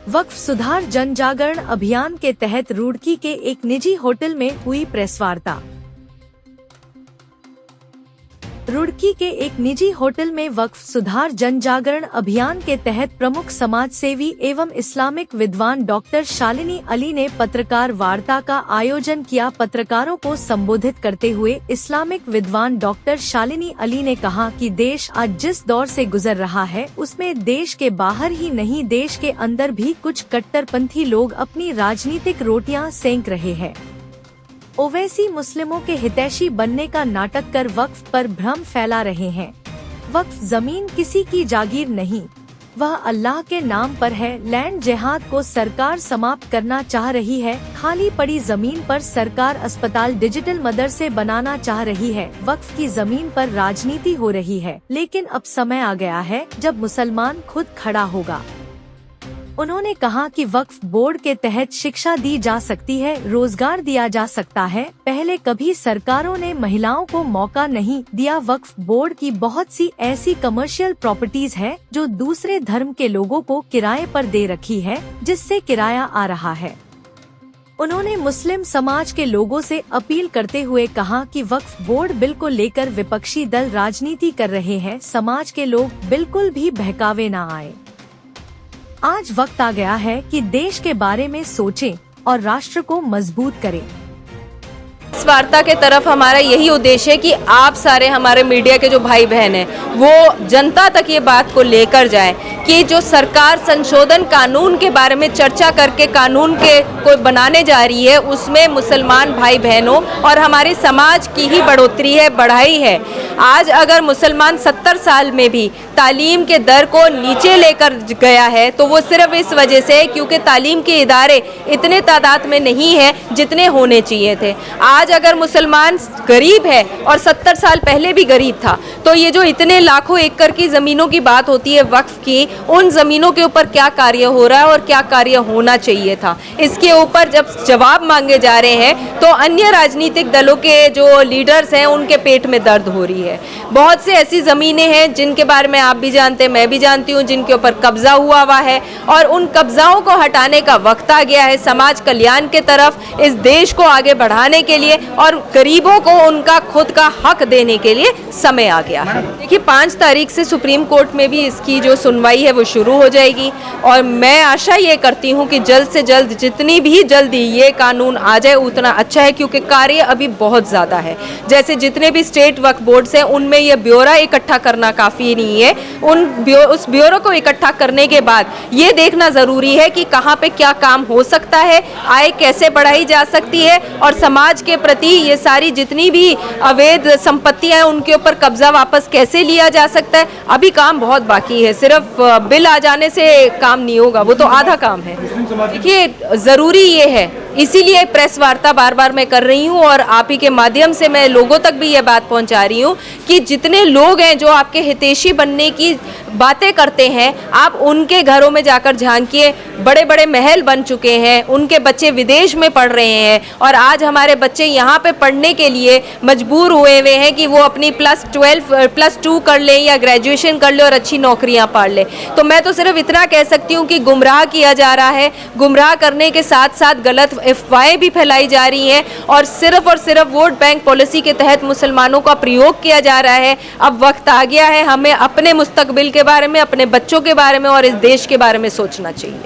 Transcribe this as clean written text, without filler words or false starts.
वक्फ सुधार जन जागरण अभियान के तहत रुड़की के एक निजी होटल में हुई प्रेस वार्ता। रुड़की के एक निजी होटल में वक्फ सुधार जन जागरण अभियान के तहत प्रमुख समाज सेवी एवं इस्लामिक विद्वान डॉक्टर शालिनी अली ने पत्रकार वार्ता का आयोजन किया। पत्रकारों को संबोधित करते हुए इस्लामिक विद्वान डॉक्टर शालिनी अली ने कहा कि देश आज जिस दौर से गुजर रहा है उसमें देश के बाहर ही नहीं देश के अंदर भी कुछ कट्टरपंथी लोग अपनी राजनीतिक रोटियां सेंक रहे हैं। ओवैसी मुस्लिमों के हितैषी बनने का नाटक कर वक्फ पर भ्रम फैला रहे हैं। वक्फ जमीन किसी की जागीर नहीं, वह अल्लाह के नाम पर है। लैंड जिहाद को सरकार समाप्त करना चाह रही है। खाली पड़ी जमीन पर सरकार अस्पताल डिजिटल मदरसे बनाना चाह रही है। वक्फ की जमीन पर राजनीति हो रही है, लेकिन अब समय आ गया है जब मुसलमान खुद खड़ा होगा। उन्होंने कहा कि वक्फ बोर्ड के तहत शिक्षा दी जा सकती है, रोजगार दिया जा सकता है। पहले कभी सरकारों ने महिलाओं को मौका नहीं दिया। वक्फ बोर्ड की बहुत सी ऐसी कमर्शियल प्रॉपर्टीज है जो दूसरे धर्म के लोगों को किराए पर दे रखी है, जिससे किराया आ रहा है। उन्होंने मुस्लिम समाज के लोगों से अपील करते हुए कहा कि वक्फ बोर्ड बिल को लेकर विपक्षी दल राजनीति कर रहे हैं। समाज के लोग बिल्कुल भी बहकावे न आए। आज वक्त आ गया है कि देश के बारे में सोचें और राष्ट्र को मजबूत करें। इस वार्ता के तरफ हमारा यही उद्देश्य है कि आप सारे हमारे मीडिया के जो भाई बहन हैं वो जनता तक ये बात को लेकर जाएं कि जो सरकार संशोधन कानून के बारे में चर्चा करके कानून के को बनाने जा रही है उसमें मुसलमान भाई बहनों और हमारे समाज की ही बढ़ोतरी है, बढ़ाई है। आज अगर मुसलमान 70 साल में भी तालीम के दर को नीचे लेकर गया है तो वो सिर्फ इस वजह से क्योंकि तालीम के इदारे इतने तादाद में नहीं है जितने होने चाहिए थे। आज अगर मुसलमान गरीब है और 70 साल पहले भी गरीब था तो ये जो इतने लाखों एकड़ की ज़मीनों की बात होती है वक्फ की, उन ज़मीनों के ऊपर क्या कार्य हो रहा है और क्या कार्य होना चाहिए था, इसके ऊपर जब जवाब मांगे जा रहे हैं तो अन्य राजनीतिक दलों के जो लीडर्स हैं उनके पेट में दर्द हो रही है। बहुत से ऐसी ज़मीनें हैं जिनके बारे में आप भी जानते हैं, मैं भी जानती हूँ, जिनके ऊपर कब्जा हुआ है और उन कब्जाओं को हटाने का वक्त आ गया है समाज कल्याण के तरफ, इस देश को आगे बढ़ाने के लिए और गरीबों को उनका खुद का हक देने के लिए समय आ गया है। देखिए 5 तारीख से सुप्रीम कोर्ट में भी इसकी जो सुनवाई है वो शुरू हो जाएगी और मैं आशा ये करती हूँ कि जल्द से जल्द जितनी भी जल्दी ये कानून आ जाए उतना अच्छा है, क्योंकि कार्य अभी बहुत ज़्यादा है। जैसे जितने भी स्टेट वक्फ बोर्ड्स हैं उनमें ये ब्यौरा इकट्ठा करना काफ़ी नहीं है, उस ब्यौरे को इकट्ठा करने के बाद ये देखना ज़रूरी है कि कहाँ पे क्या काम हो सकता है, आय कैसे बढ़ाई जा सकती है और समाज के प्रति ये सारी जितनी भी अवैध संपत्तियां हैं उनके ऊपर कब्जा वापस कैसे लिया जा सकता है। अभी काम बहुत बाकी है, सिर्फ बिल आ जाने से काम नहीं होगा, वो तो आधा काम है। देखिए ज़रूरी ये है, इसीलिए प्रेस वार्ता बार बार मैं कर रही हूँ और आप ही के माध्यम से मैं लोगों तक भी ये बात पहुँचा रही हूँ कि जितने लोग हैं जो आपके हितैषी बनने की बातें करते हैं आप उनके घरों में जाकर झांकिए। बड़े बड़े महल बन चुके हैं, उनके बच्चे विदेश में पढ़ रहे हैं और आज हमारे बच्चे यहाँ पे पढ़ने के लिए मजबूर हुए हैं कि वो अपनी +2 कर लें या ग्रेजुएशन कर ले और अच्छी नौकरियाँ पा लें। तो मैं तो सिर्फ इतना कह सकती हूँ कि गुमराह किया जा रहा है, गुमराह करने के साथ साथ गलत अफवाहें भी फैलाई जा रही हैं और सिर्फ वोट बैंक पॉलिसी के तहत मुसलमानों का प्रयोग किया जा रहा है। अब वक्त आ गया है हमें अपने मुस्तकबिल के बारे में, अपने बच्चों के बारे में और इस देश के बारे में सोचना चाहिए।